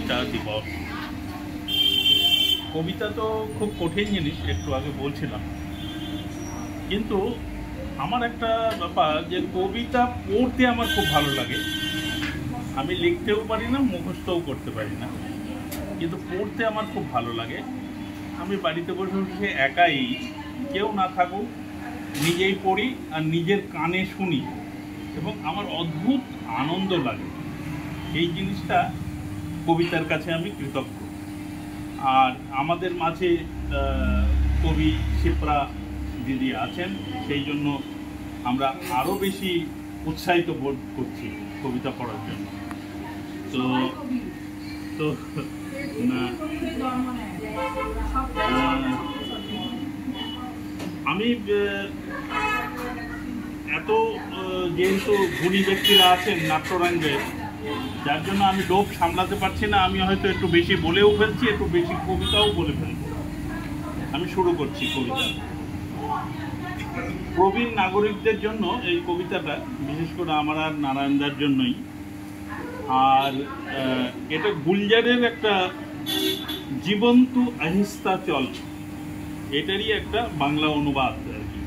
কবিতা দিবস। কবিতা তো খুব কঠিন জিনিস, একটু আগে বলছিলাম, কিন্তু আমার একটা ব্যাপার যে কবিতা পড়তে আমার খুব ভালো লাগে। আমি লিখতেও পারি না, মুখস্থও করতে পারি না, কিন্তু পড়তে আমার খুব ভালো লাগে। আমি বাড়িতে বসে বসে একাই, কেউ না থাকুক, নিজেই পড়ি আর নিজের কানে শুনি এবং আমার অদ্ভুত আনন্দ লাগে। এই জিনিসটা কবিতার কাছে আমি কৃতজ্ঞ। আর আমাদের মাঝে কবি শিপ্রা দিদি আছেন, সেই জন্য আমরা আরও বেশি উৎসাহিত বোধ করছি কবিতা পড়ার জন্য। তো তো না, আমি এত যেহেতু গুণী ব্যক্তিরা আছেন নাট্যরঙ্গে, যার জন্য আমি লোভ সামলাতে পারছি না। আমি হয়তো একটু বেশি বলেও ফেলছি, একটু বেশি কবিতাও বলে ফেলছি। আমি শুরু করছি কবিতা। প্রবীণ নাগরিকদের জন্য এই কবিতাটা, বিশেষ করে আমার আর নারায়ণদার জন্যই। আর এটা গুলজারের একটা জীবন্ত আহিস্তা চল, এটারই একটা বাংলা অনুবাদ আর কি।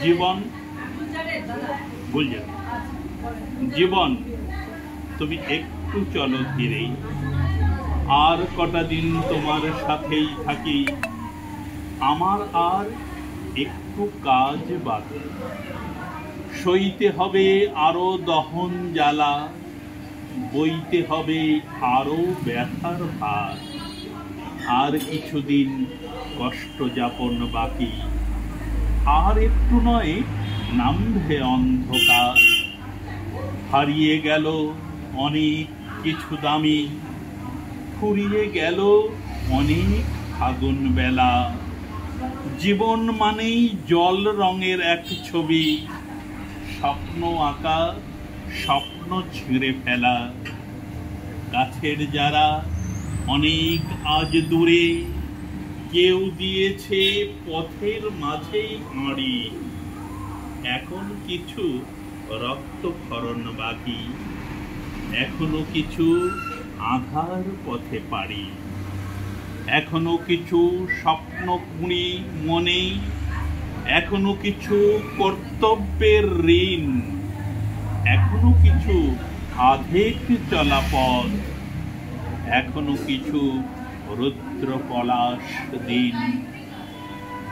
জীবন, গুলজার, জীবন তুমি একটু চলো ধীরেই, আর কটা দিন তোমার সাথেই থাকি, আমার আর একটু কাজ বাকি, সইতে হবে আরো দহন জ্বালা, বইতে হবে আরো ব্যথার ভার, আর কিছুদিন কষ্ট যাপন বাকি, আর একটু নয় নামবে অন্ধকার, হারিয়ে গেল অনেক কিছু দামি, ফুরিয়ে গেল অনেক আগুন বেলা, জীবন মানেই জল রঙের এক ছবি, স্বপ্ন আঁকা, স্বপ্ন ছিঁড়ে ফেলা, গাছের যারা অনেক আজ দূরে, কেউ দিয়েছে পথের মাঝেই আঁড়ি, এখন কিছু রক্তক্ষরণ বাকি, এখনো কিছু আধার পথে পাড়ি, এখনো কিছু স্বপ্ন কুঁড়ি মনে, এখনো কিছু কর্তব্যের ঋণ, এখনো কিছু আধেক চলা পথ, এখনো কিছু রুদ্র পলাশ দিন।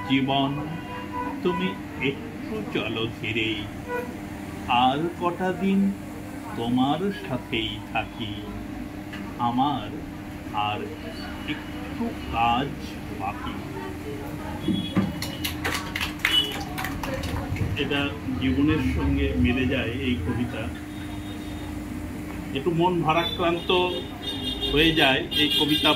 জীবন তুমি একটু চলো ধীরে, আর কটা দিন তোমার সাথেই থাকি, আমার আর একটু কাজ বাকি। এটা জীবনের সঙ্গে মিলে যায় এই কবিতা। একটু মন ভারাক্রান্ত হয়ে যায় এই কবিতা